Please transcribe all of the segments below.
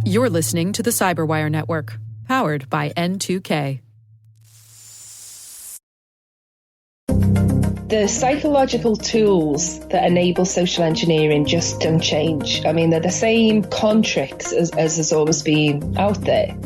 You're listening to the Cyberwire Network, powered by N2K. The psychological tools that enable social engineering just don't change. I mean, they're the same con tricks as has always been out there.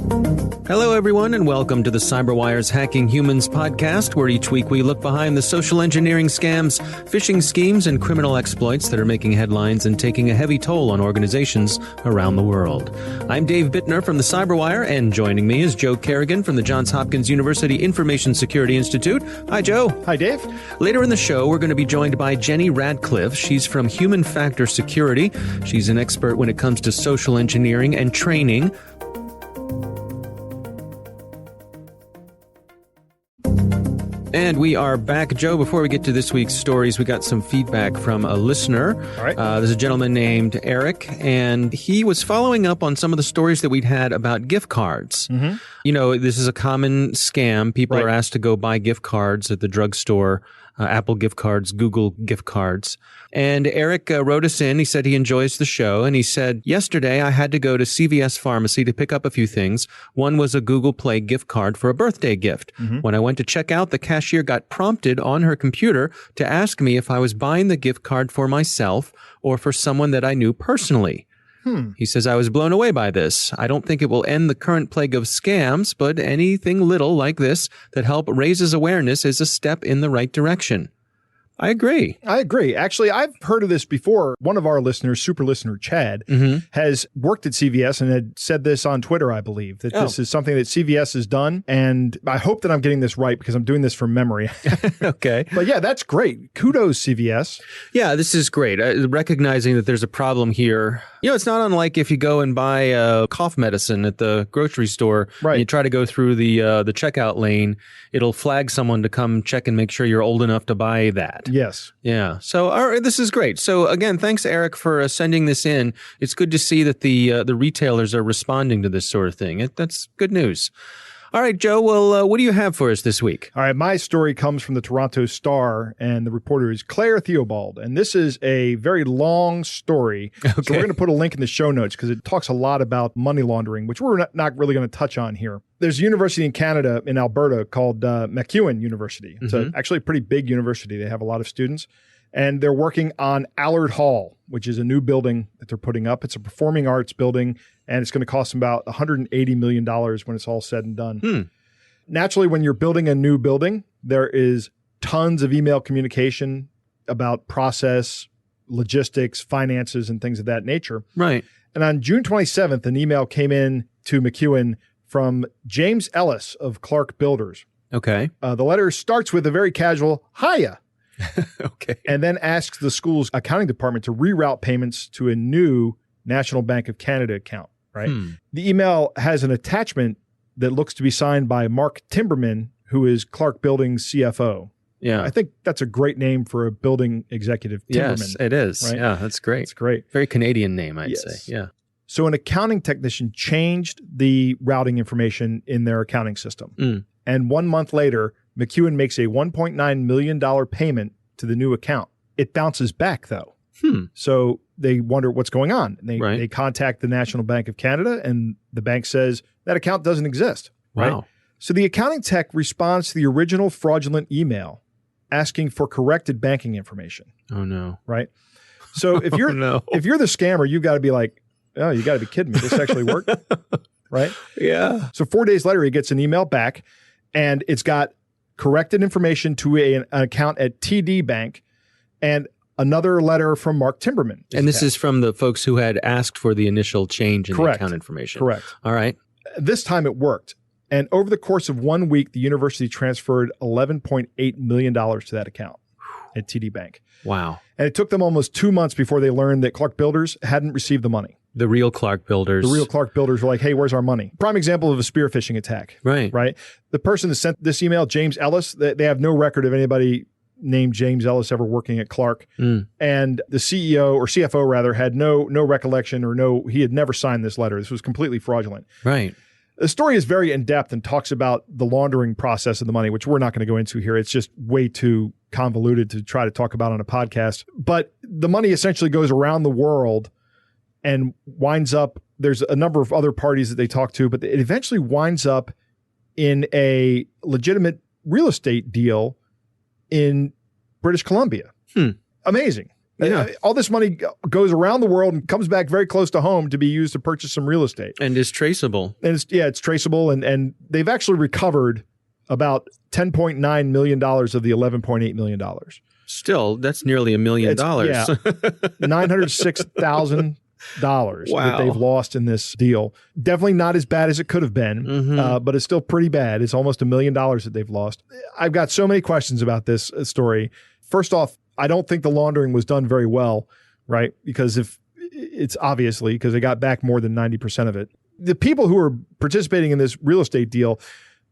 Hello, everyone, and welcome to the CyberWire's Hacking Humans podcast, where each week we look behind the social engineering scams, phishing schemes, and criminal exploits that are making headlines and taking a heavy toll on organizations around the world. I'm Dave Bittner from the CyberWire, and joining me is Joe Kerrigan from the Johns Hopkins University Information Security Institute. Hi, Joe. Hi, Dave. Later in the show, we're going to be joined by Jenny Radcliffe. She's from Human Factor Security. She's an expert when it comes to social engineering and training. And we are back. Joe, before we get to this week's stories, we got some feedback from a listener. All right. There's a gentleman named Eric, and he was following up on some of the stories that we'd had about gift cards. Mm-hmm. You know, this is a common scam. People are asked to go buy gift cards at the drugstore, Apple gift cards, Google gift cards. And Eric wrote us in. He said he enjoys the show. And he said, yesterday I had to go to CVS Pharmacy to pick up a few things. One was a Google Play gift card for a birthday gift. Mm-hmm. When I went to check out, the cashier got prompted on her computer to ask me if I was buying the gift card for myself or for someone that I knew personally. He says, I was blown away by this. I don't think it will end the current plague of scams, but anything little like this that help raises awareness is a step in the right direction. I agree. Actually, I've heard of this before. One of our listeners, super listener Chad, has worked at CVS and had said this on Twitter, I believe, that this is something that CVS has done. And I hope that I'm getting this right because I'm doing this from memory. Okay. But yeah, that's great. Kudos, CVS. Yeah, this is great. Recognizing that there's a problem here. You know, it's not unlike if you go and buy cough medicine at the grocery store and you try to go through the checkout lane, it'll flag someone to come check and make sure you're old enough to buy that. Yes. Yeah. So all right, this is great. So again, thanks, Eric, for sending this in. It's good to see that the retailers are responding to this sort of thing. That's good news. All right, Joe, well, what do you have for us this week? All right, my story comes from the Toronto Star, and the reporter is Claire Theobald. And this is a very long story. Okay. So we're going to put a link in the show notes because it talks a lot about money laundering, which we're not really going to touch on here. There's a university in Canada, in Alberta, called MacEwan University. It's actually a pretty big university. They have a lot of students. And they're working on Allard Hall, which is a new building that they're putting up. It's a performing arts building, and it's going to cost them about $180 million when it's all said and done. Naturally, when you're building a new building, there is tons of email communication about process, logistics, finances, and things of that nature. Right. And on June 27th, an email came in to MacEwan from James Ellis of Clark Builders. Okay. The letter starts with a very casual, hiya. Okay. And then asks the school's accounting department to reroute payments to a new National Bank of Canada account, right? The email has an attachment that looks to be signed by Mark Timberman, who is Clark Building's CFO. Yeah. I think that's a great name for a building executive, Timberman. Yes, it is. Right? Yeah, that's great. It's great. Very Canadian name, I'd say. Yeah. So an accounting technician changed the routing information in their accounting system. And 1 month later, MacEwan makes a $1.9 million payment to the new account. It bounces back, though. So they wonder what's going on. They contact the National Bank of Canada, and the bank says that account doesn't exist. Right? Wow. So the accounting tech responds to the original fraudulent email asking for corrected banking information. Oh, no. Right? So if you're if you're the scammer, you've got to be like, oh, you got to be kidding me. This actually worked? Right? Yeah. So 4 days later, he gets an email back, and it's got corrected information to an account at TD Bank and another letter from Mark Timberman. And this is from the folks who had asked for the initial change in the account information. Correct. All right. This time it worked. And over the course of 1 week, the university transferred $11.8 million to that account at TD Bank. Wow. And it took them almost 2 months before they learned that Clark Builders hadn't received the money. The real Clark Builders. The real Clark Builders were like, hey, where's our money? Prime example of a spear phishing attack. Right. Right. The person that sent this email, James Ellis, they have no record of anybody named James Ellis ever working at Clark. And the CEO or CFO rather had no recollection he had never signed this letter. This was completely fraudulent. Right. The story is very in-depth and talks about the laundering process of the money, which we're not going to go into here. It's just way too convoluted to try to talk about on a podcast. But the money essentially goes around the world and winds up, there's a number of other parties that they talk to, but it eventually winds up in a legitimate real estate deal in British Columbia. Amazing. Yeah. All this money goes around the world and comes back very close to home to be used to purchase some real estate. And is traceable. And it's traceable. And they've actually recovered about $10.9 million of the $11.8 million. Still, that's nearly $1 million. Yeah. $906,000 that they've lost in this deal. Definitely not as bad as it could have been, but it's still pretty bad. It's almost $1 million that they've lost. I've got so many questions about this story. First off, I don't think the laundering was done very well, right? Because if it's obviously because they got back more than 90% of it. The people who are participating in this real estate deal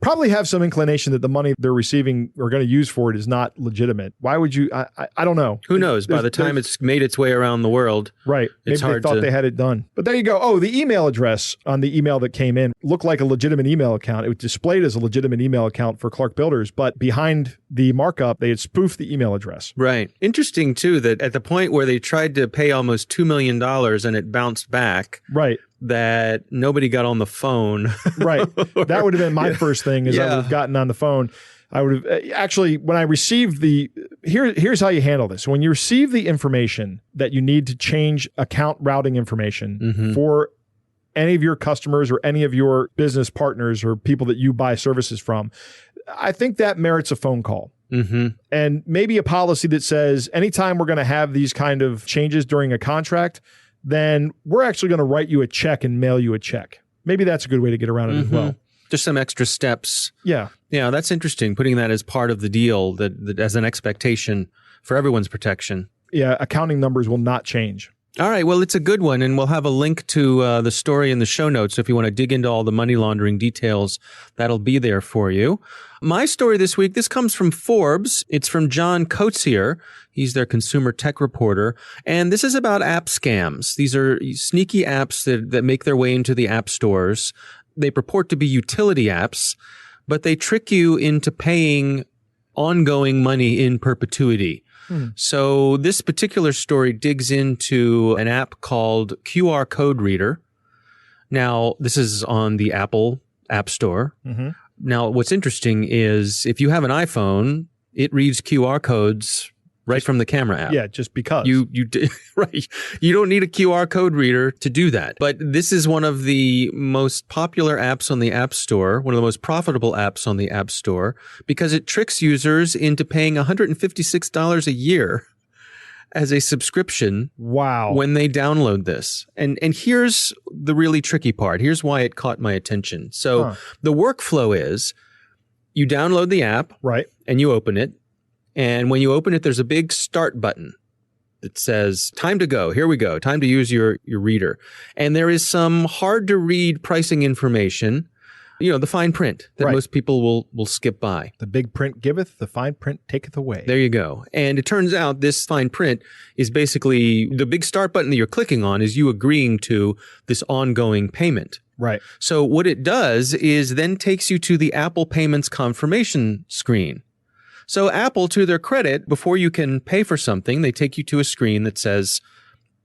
probably have some inclination that the money they're receiving or going to use for it is not legitimate. Why would you? I don't know. Who knows? By the time it's made its way around the world, right? It's Maybe hard they thought they had it done. But there you go. Oh, the email address on the email that came in looked like a legitimate email account. It was displayed as a legitimate email account for Clark Builders, but behind the markup, they had spoofed the email address. Right. Interesting, too, that at the point where they tried to pay almost $2 million and it bounced back. Right. That nobody got on the phone. Right. That would have been my first thing is I would have gotten on the phone. I would have actually, when I received here's how you handle this. When you receive the information that you need to change account routing information for any of your customers or any of your business partners or people that you buy services from, I think that merits a phone call. And maybe a policy that says anytime we're going to have these kind of changes during a contract, then we're actually going to write you a check and mail you a check. Maybe that's a good way to get around it as well. Just some extra steps. Yeah. Yeah, that's interesting. Putting that as part of the deal, that as an expectation for everyone's protection. Yeah, accounting numbers will not change. All right, well, it's a good one, and we'll have a link to the story in the show notes. So if you want to dig into all the money laundering details, that'll be there for you. My story this week, this comes from Forbes. It's from John Coatsier. He's their consumer tech reporter. And this is about app scams. These are sneaky apps that make their way into the app stores. They purport to be utility apps, but they trick you into paying ongoing money in perpetuity. So this particular story digs into an app called QR Code Reader. Now, this is on the Apple App Store. Now, what's interesting is if you have an iPhone, it reads QR codes right from the camera app. Yeah, just because. Right. You don't need a QR code reader to do that. But this is one of the most popular apps on the App Store, one of the most profitable apps on the App Store, because it tricks users into paying $156 a year as a subscription. Wow. When they download this. And here's the really tricky part. Here's why it caught my attention. So the workflow is you download the app. Right. And you open it. And when you open it, there's a big start button that says, time to go. Here we go. Time to use your reader. And there is some hard to read pricing information, the fine print that most people will skip by. The big print giveth, the fine print taketh away. There you go. And it turns out this fine print is basically the big start button that you're clicking on is you agreeing to this ongoing payment. Right. So what it does is then takes you to the Apple Payments confirmation screen. So Apple, to their credit, before you can pay for something, they take you to a screen that says,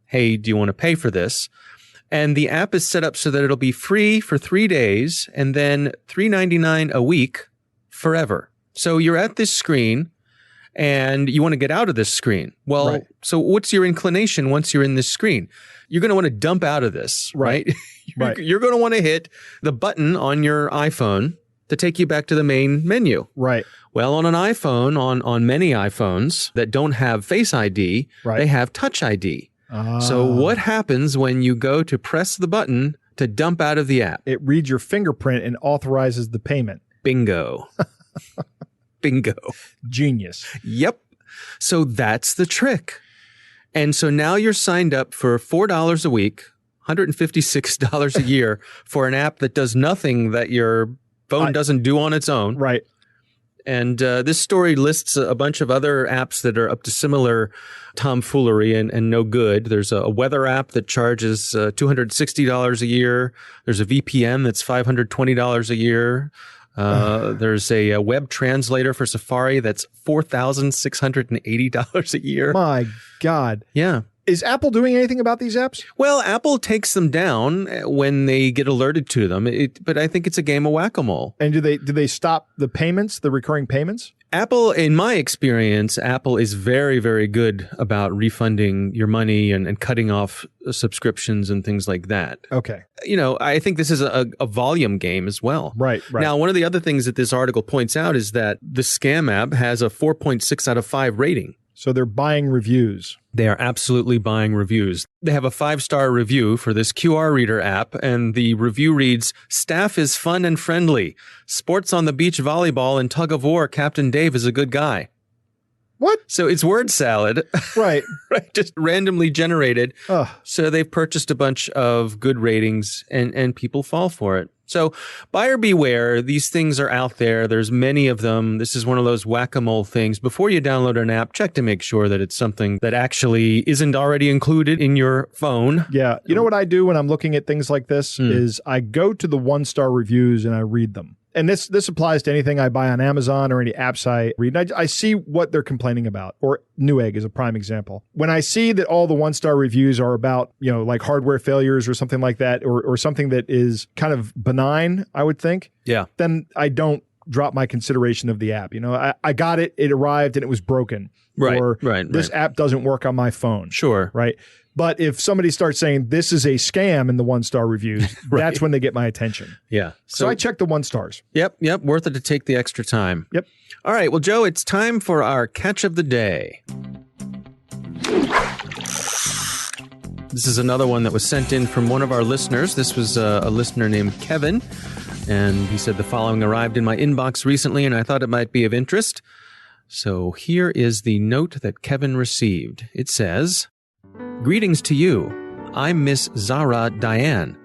hey, do you want to pay for this? And the app is set up so that it'll be free for 3 days and then $3.99 a week forever. So you're at this screen and you want to get out of this screen. Well, So what's your inclination once you're in this screen? You're going to want to dump out of this, right? You're going to want to hit the button on your iPhone to take you back to the main menu. Right. Well, on an iPhone, on many iPhones that don't have Face ID, they have Touch ID. So what happens when you go to press the button to dump out of the app? It reads your fingerprint and authorizes the payment. Bingo. Bingo. Genius. Yep. So that's the trick. And so now you're signed up for $4 a week, $156 a year for an app that does nothing that your phone doesn't do on its own. Right. And this story lists a bunch of other apps that are up to similar tomfoolery and no good. There's a weather app that charges $260 a year. There's a VPN that's $520 a year. There's a web translator for Safari that's $4,680 a year. My God. Yeah. Is Apple doing anything about these apps? Well, Apple takes them down when they get alerted to them, but I think it's a game of whack-a-mole. And do they stop the payments, the recurring payments? Apple, in my experience, Apple is very, very good about refunding your money and cutting off subscriptions and things like that. Okay. I think this is a volume game as well. Right. Now, one of the other things that this article points out is that the Scam app has a 4.6 out of 5 rating. So they're buying reviews. They are absolutely buying reviews. They have a 5-star review for this QR reader app, and the review reads, "Staff is fun and friendly. Sports on the beach volleyball and tug of war. Captain Dave is a good guy." What? So it's word salad. Right. Right. Just randomly generated. Ugh. So they've purchased a bunch of good ratings and people fall for it. So buyer beware. These things are out there. There's many of them. This is one of those whack-a-mole things. Before you download an app, check to make sure that it's something that actually isn't already included in your phone. Yeah. You know what I do when I'm looking at things like this is I go to the 1-star reviews and I read them. And this applies to anything I buy on Amazon or any apps I read. And I see what they're complaining about, or Newegg is a prime example. When I see that all the 1-star reviews are about, like hardware failures or something like that, or something that is kind of benign, I would think. Yeah. Then I don't drop my consideration of the app. I got it, it arrived, and it was broken. Right. Or this app doesn't work on my phone. Sure. Right. But if somebody starts saying this is a scam in the 1-star reviews, that's when they get my attention. Yeah. So I check the 1 stars. Yep. Worth it to take the extra time. Yep. All right. Well, Joe, it's time for our catch of the day. This is another one that was sent in from one of our listeners. This was a listener named Kevin, and he said the following arrived in my inbox recently, and I thought it might be of interest. So here is the note that Kevin received. It says, "Greetings to you. I'm Miss Zara Diane.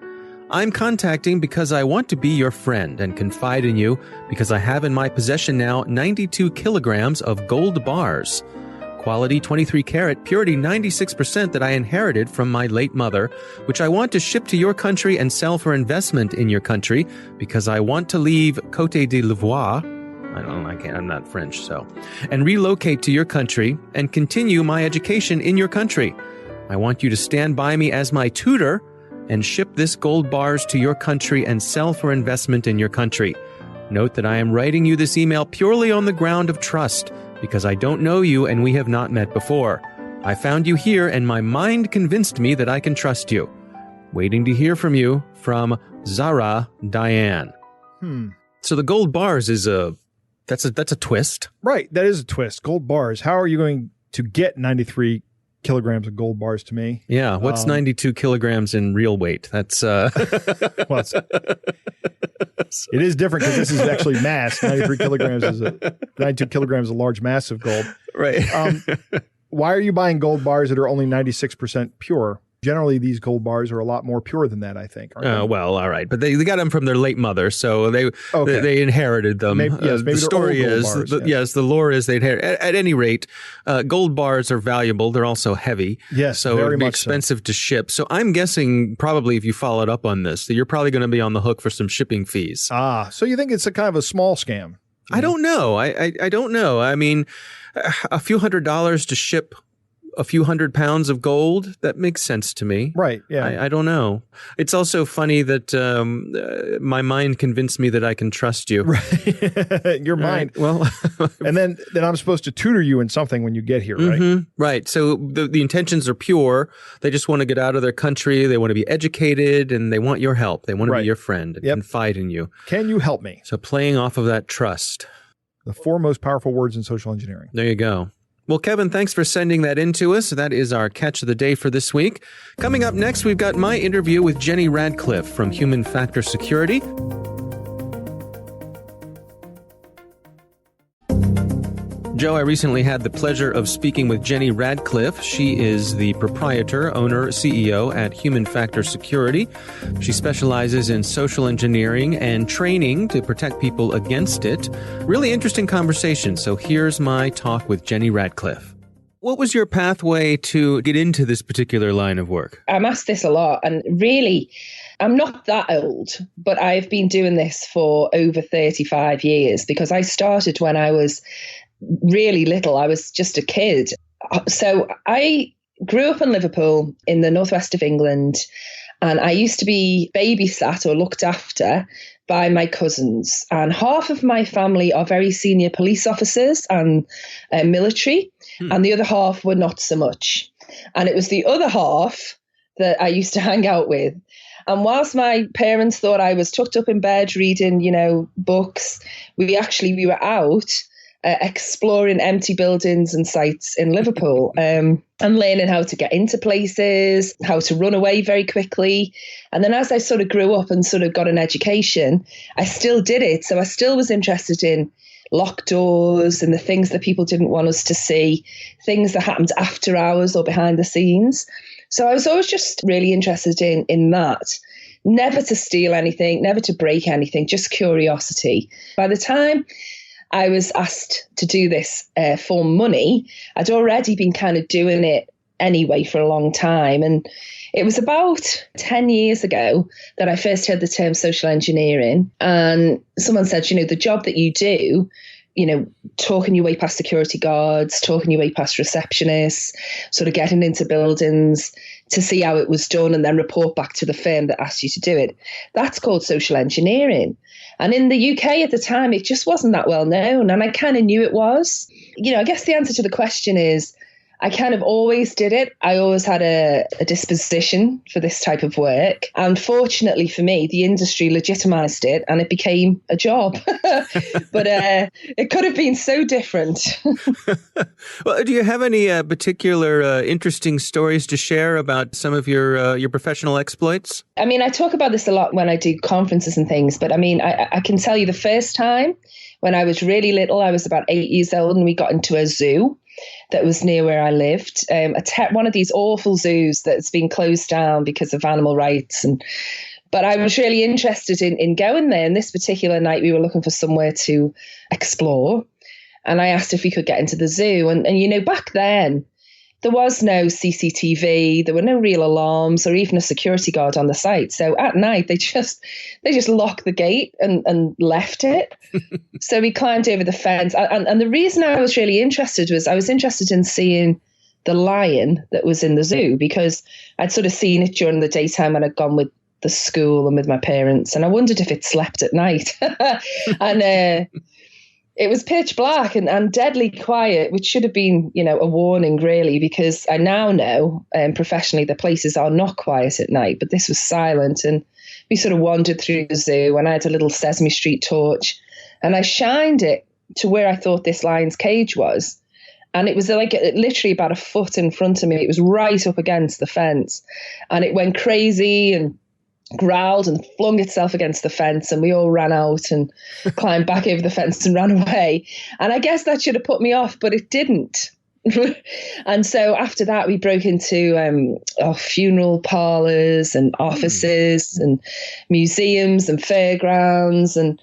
I'm contacting because I want to be your friend and confide in you because I have in my possession now 92 kilograms of gold bars. Quality 23 karat, purity 96% that I inherited from my late mother, which I want to ship to your country and sell for investment in your country because I want to leave Côte d'Ivoire. I'm not French, and relocate to your country and continue my education in your country. I want you to stand by me as my tutor and ship this gold bars to your country and sell for investment in your country. Note that I am writing you this email purely on the ground of trust because I don't know you and we have not met before. I found you here and my mind convinced me that I can trust you. Waiting to hear from you, from Zara Diane." So the gold bars is that's a twist. Right. That is a twist. Gold bars. How are you going to get 93 kilograms of gold bars to me? Yeah. What's 92 kilograms in real weight? That's well, it is different because this is actually mass. 92 kilograms is a large mass of gold. Right. Why are you buying gold bars that are only 96% pure? Generally, these gold bars are a lot more pure than that, I think. Well, all right. But they got them from their late mother, so they inherited them. Maybe the story is, bars, the lore is they inherit. At any rate, gold bars are valuable. They're also heavy. Yes, so very it'd be much expensive to ship. So I'm guessing probably if you followed up on this, that you're probably going to be on the hook for some shipping fees. So you think it's a kind of a small scam? I don't know. I don't know. I mean, a few $100s to ship a few 100 pounds of gold, that makes sense to me. Right, yeah. I don't know. It's also funny that my mind convinced me that I can trust you. Right. Your mind. Well, and then I'm supposed to tutor you in something when you get here, right? Mm-hmm. Right. So the intentions are pure. They just want to get out of their country. They want to be educated and they want your help. They want to be your friend and confide in you. Can you help me? So playing off of that trust. The 4 most powerful words in social engineering. There you go. Well, Kevin, thanks for sending that in to us. That is our catch of the day for this week. Coming up next, we've got my interview with Jenny Radcliffe from Human Factor Security. Joe, I recently had the pleasure of speaking with Jenny Radcliffe. She is the proprietor, owner, CEO at Human Factor Security. She specializes in social engineering and training to protect people against it. Really interesting conversation. So here's my talk with Jenny Radcliffe. What was your pathway to get into this particular line of work? I'm asked this a lot, and really, I'm not that old, but I've been doing this for over 35 years because I started when I was really little. I was just a kid. So I grew up in Liverpool in the northwest of England. And I used to be babysat or looked after by my cousins. And half of my family are very senior police officers and military. And the other half were not so much. And it was the other half that I used to hang out with. And whilst my parents thought I was tucked up in bed reading, books, we were out exploring empty buildings and sites in Liverpool and learning how to get into places, how to run away very quickly. And then as I sort of grew up and sort of got an education, I still did it. So I still was interested in locked doors and the things that people didn't want us to see, things that happened after hours or behind the scenes. So I was always just really interested in that. Never to steal anything, never to break anything, just curiosity. By the time I was asked to do this for money, I'd already been kind of doing it anyway for a long time. And it was about 10 years ago that I first heard the term social engineering. And someone said, the job that you do, talking your way past security guards, talking your way past receptionists, sort of getting into buildings to see how it was done and then report back to the firm that asked you to do it. That's called social engineering. And in the UK at the time, it just wasn't that well known. And I kind of knew it was. I guess the answer to the question is I kind of always did it. I always had a disposition for this type of work. And fortunately for me, the industry legitimized it and it became a job. But it could have been so different. Well, do you have any particular interesting stories to share about some of your professional exploits? I mean, I talk about this a lot when I do conferences and things. But I mean, I can tell you the first time when I was really little, I was about 8 years old and we got into a zoo that was near where I lived, one of these awful zoos that's been closed down because of animal rights. But I was really interested in going there. And this particular night, we were looking for somewhere to explore. And I asked if we could get into the zoo. And back then, there was no CCTV, there were no real alarms or even a security guard on the site. So at night, they just locked the gate and left it. So we climbed over the fence. And the reason I was really interested was I was interested in seeing the lion that was in the zoo because I'd sort of seen it during the daytime when I'd gone with the school and with my parents. And I wondered if it slept at night. And it was pitch black and deadly quiet, which should have been, a warning, really, because I now know professionally the places are not quiet at night, but this was silent. And we sort of wandered through the zoo and I had a little Sesame Street torch and I shined it to where I thought this lion's cage was. And it was like literally about a foot in front of me. It was right up against the fence and it went crazy and growled and flung itself against the fence and we all ran out and climbed back over the fence and ran away. And I guess that should have put me off, but it didn't. And so after that, we broke into funeral parlors and offices and museums and fairgrounds and,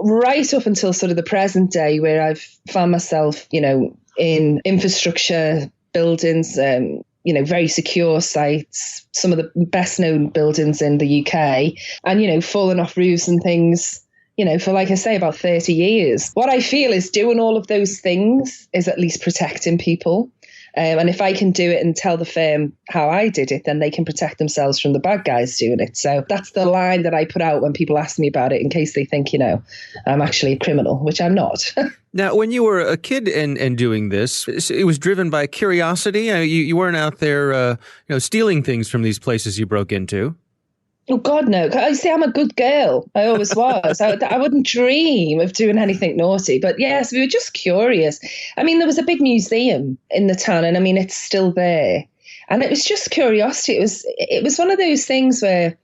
right up until sort of the present day where I've found myself, in infrastructure buildings, very secure sites, some of the best known buildings in the UK and, falling off roofs and things, for, like I say, about 30 years. What I feel is doing all of those things is at least protecting people. And if I can do it and tell the firm how I did it, then they can protect themselves from the bad guys doing it. So that's the line that I put out when people ask me about it, in case they think, I'm actually a criminal, which I'm not. Now, when you were a kid and doing this, it was driven by curiosity. You weren't out there, stealing things from these places you broke into. Oh, God, no. I see, I'm a good girl. I always was. I wouldn't dream of doing anything naughty. But yes, we were just curious. I mean, there was a big museum in the town, and I mean, it's still there. And it was just curiosity. It was one of those things where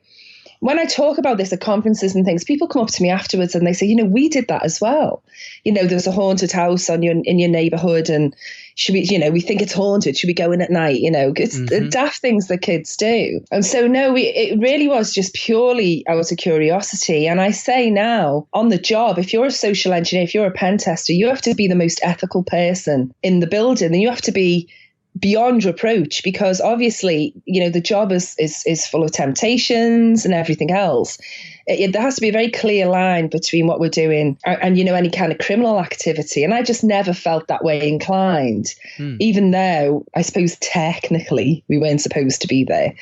when I talk about this at conferences and things, people come up to me afterwards and they say, we did that as well. There's a haunted house in your neighborhood and should we, we think it's haunted. Should we go in at night? It's the daft things that kids do. And so, no, it really was just purely out of curiosity. And I say now on the job, if you're a social engineer, if you're a pen tester, you have to be the most ethical person in the building and you have to be beyond reproach because obviously, the job is full of temptations and everything else. There has to be a very clear line between what we're doing and any kind of criminal activity. And I just never felt that way inclined, even though I suppose technically we weren't supposed to be there.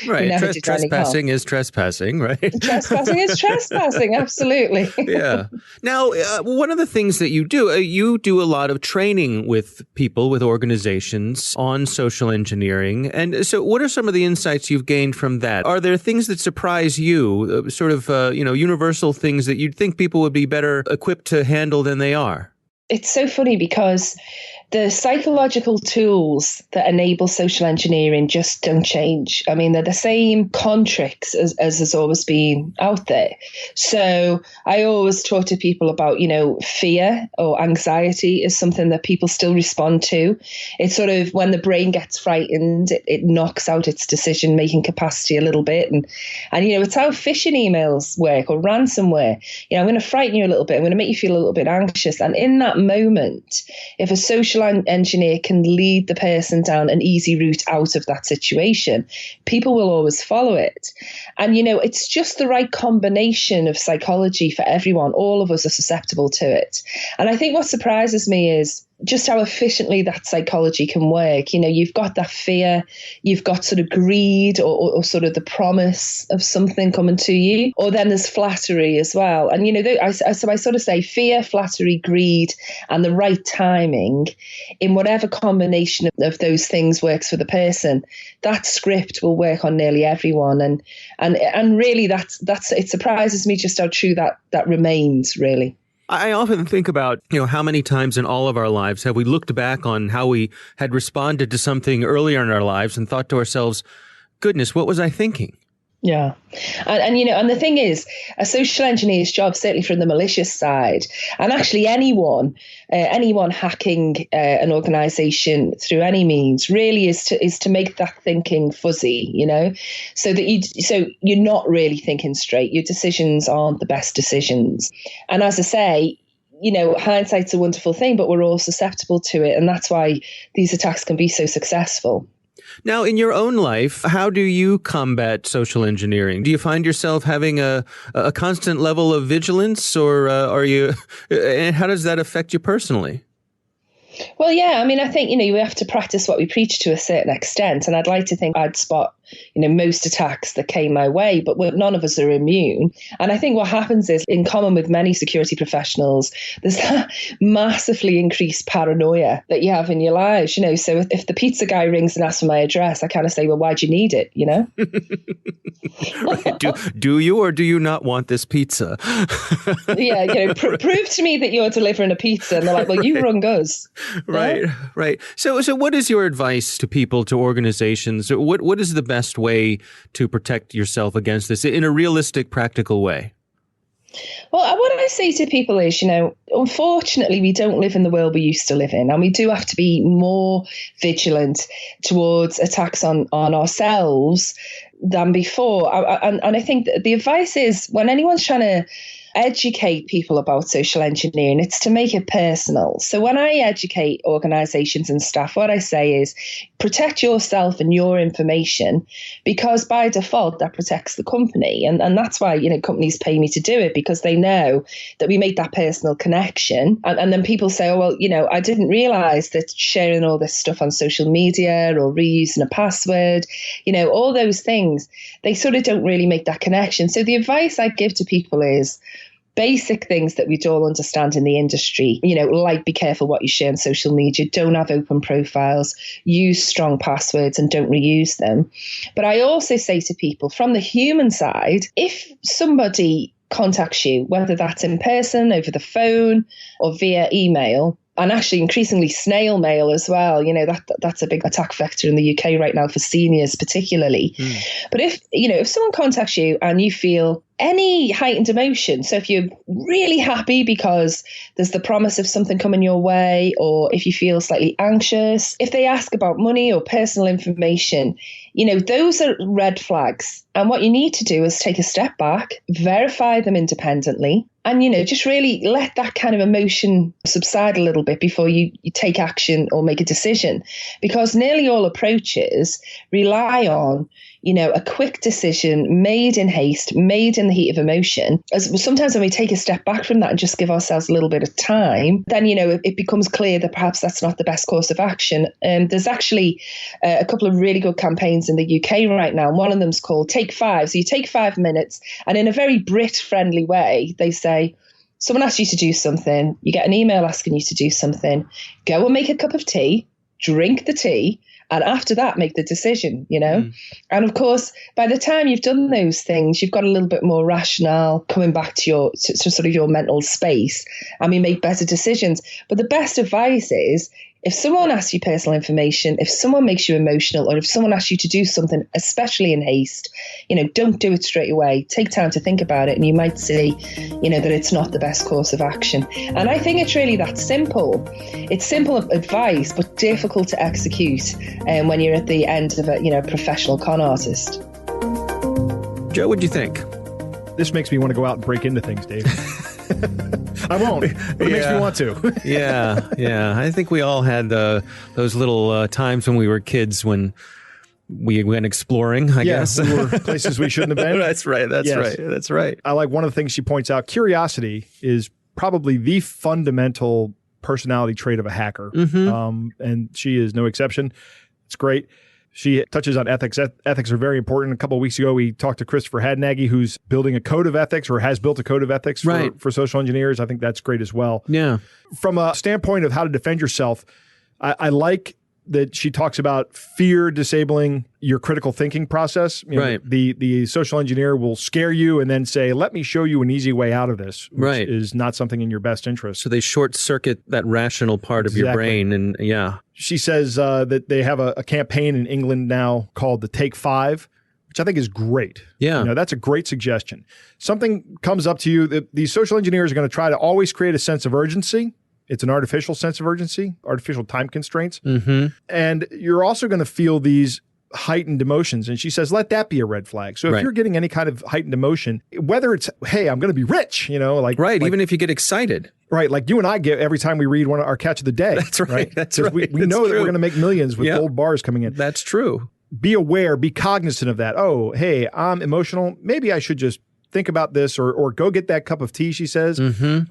Right. Trespassing is trespassing, right? Trespassing is trespassing. Absolutely. Yeah. Now, one of the things that you do a lot of training with people, with organizations on social engineering. And so what are some of the insights you've gained from that? Are there things that surprise you, universal things that you'd think people would be better equipped to handle than they are? It's so funny because the psychological tools that enable social engineering just don't change. I mean, they're the same contricks as has always been out there. So I always talk to people about, fear or anxiety is something that people still respond to. It's sort of when the brain gets frightened, it knocks out its decision-making capacity a little bit. And it's how phishing emails work or ransomware. I'm going to frighten you a little bit. I'm going to make you feel a little bit anxious. And in that moment, if a social engineer can lead the person down an easy route out of that situation, people will always follow it. And, it's just the right combination of psychology for everyone. All of us are susceptible to it. And I think what surprises me is just how efficiently that psychology can work. You've got that fear, you've got sort of greed or sort of the promise of something coming to you, or then there's flattery as well. And, so I sort of say fear, flattery, greed, and the right timing in whatever combination of those things works for the person. That script will work on nearly everyone. And really that's it surprises me just how true that remains, really. I often think about, how many times in all of our lives have we looked back on how we had responded to something earlier in our lives and thought to ourselves, goodness, what was I thinking? Yeah. And the thing is, a social engineer's job, certainly from the malicious side, and actually anyone hacking an organization through any means really is to make that thinking fuzzy, so that you're not really thinking straight. Your decisions aren't the best decisions. And as I say, hindsight's a wonderful thing, but we're all susceptible to it. And that's why these attacks can be so successful. Now, in your own life, how do you combat social engineering? Do you find yourself having a constant level of vigilance, or and how does that affect you personally? Well, yeah, I mean, I think, we have to practice what we preach to a certain extent. And I'd like to think I'd spot, most attacks that came my way, but none of us are immune. And I think what happens is, in common with many security professionals, there's that massively increased paranoia that you have in your lives, So if the pizza guy rings and asks for my address, I kind of say, well, why do you need it, Right. Do you or do you not want this pizza? Yeah, prove to me that you're delivering a pizza. And they're like, well, you rung us. Right, yeah? Right. So what is your advice to people, to organizations? What is the best way to protect yourself against this in a realistic, practical way? Well, what I say to people is, unfortunately, we don't live in the world we used to live in, and we do have to be more vigilant towards attacks on ourselves than before. And I think that the advice is, when anyone's trying to educate people about social engineering, it's to make it personal. So when I educate organizations and staff, what I say is protect yourself and your information, because by default that protects the company. And that's why, companies pay me to do it, because they know that we make that personal connection. And then people say, oh, well, I didn't realize that sharing all this stuff on social media or reusing a password, all those things, they sort of don't really make that connection. So the advice I give to people is basic things that we'd all understand in the industry, like be careful what you share on social media, don't have open profiles, use strong passwords and don't reuse them. But I also say to people, from the human side, if somebody contacts you, whether that's in person, over the phone or via email, and actually increasingly snail mail as well, that's a big attack vector in the UK right now for seniors particularly. But if someone contacts you and you feel any heightened emotion, so if you're really happy because there's the promise of something coming your way, or if you feel slightly anxious, if they ask about money or personal information, those are red flags. And what you need to do is take a step back, verify them independently, and, just really let that kind of emotion subside a little bit before you take action or make a decision. Because nearly all approaches rely on, a quick decision made in haste, made in the heat of emotion, as sometimes when we take a step back from that and just give ourselves a little bit of time, then, it becomes clear that perhaps that's not the best course of action. There's actually a couple of really good campaigns in the UK right now. One of them's called Take 5. So you take 5 minutes, and in a very Brit-friendly way, they say, someone asks you to do something, you get an email asking you to do something, go and make a cup of tea, drink the tea, and after that, make the decision, And of course, by the time you've done those things, you've got a little bit more rationale coming back to sort of your mental space, and we make better decisions. But the best advice is, if someone asks you personal information, if someone makes you emotional, or if someone asks you to do something, especially in haste, don't do it straight away. Take time to think about it, and you might see, that it's not the best course of action. And I think it's really that simple. It's simple advice, but difficult to execute when you're at the end of a professional con artist. Joe, what'd you think? This makes me want to go out and break into things, Dave. I won't, but it makes me want to. Yeah. I think we all had those little times when we were kids when we went exploring, I guess. We were places we shouldn't have been. That's right. I like one of the things she points out, curiosity is probably the fundamental personality trait of a hacker. And she is no exception. It's great. She touches on ethics. Ethics are very important. A couple of weeks ago, we talked to Christopher Hadnaghi, who's building a code of ethics, or has built a code of ethics for social engineers. I think that's great as well. Yeah. From a standpoint of how to defend yourself, I like that she talks about fear disabling your critical thinking process. The social engineer will scare you and then say, let me show you an easy way out of this, which is not something in your best interest. So they short circuit that rational part of your brain. And she says that they have a campaign in England now called the Take 5, which I think is great. Yeah. That's a great suggestion. Something comes up to you, these social engineers are going to try to always create a sense of urgency. It's an artificial sense of urgency, artificial time constraints. And you're also going to feel these heightened emotions. And she says, let that be a red flag. So if you're getting any kind of heightened emotion, whether it's, hey, I'm going to be rich, even if you get excited. Right. Like you and I get every time we read our catch of the day. That's right. That's right. We know that we're going to make millions with gold bars coming in. That's true. Be aware, be cognizant of that. Oh, hey, I'm emotional. Maybe I should just think about this, or go get that cup of tea, she says,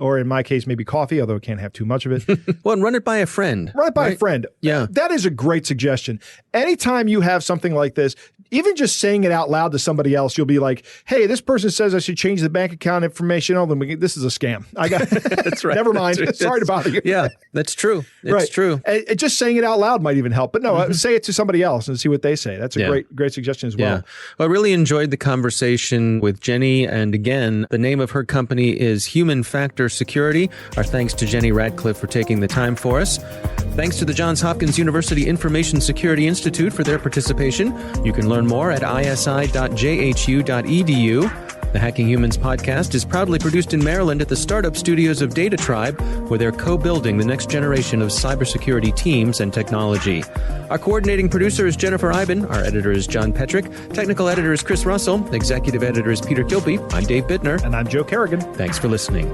or in my case, maybe coffee, although I can't have too much of it. Well, and run it by a friend. Run it by a friend. Yeah. That is a great suggestion. Anytime you have something like this, even just saying it out loud to somebody else, you'll be like, hey, this person says I should change the bank account information. Oh, then this is a scam. That's right. Never mind. Sorry to bother you. Yeah, that's true. It's true. And just saying it out loud might even help. But no, say it to somebody else and see what they say. That's a great suggestion as well. Yeah. Well, I really enjoyed the conversation with Jenny. And again, the name of her company is Human Factor Security. Our thanks to Jenny Radcliffe for taking the time for us. Thanks to the Johns Hopkins University Information Security Institute for their participation. You can learn more at isi.jhu.edu. The Hacking Humans podcast is proudly produced in Maryland at the startup studios of Data Tribe, where they're co-building the next generation of cybersecurity teams and technology. Our coordinating producer is Jennifer Iben. Our editor is John Petrick. Technical editor is Chris Russell. Executive editor is Peter Kilpie. I'm Dave Bittner. And I'm Joe Kerrigan. Thanks for listening.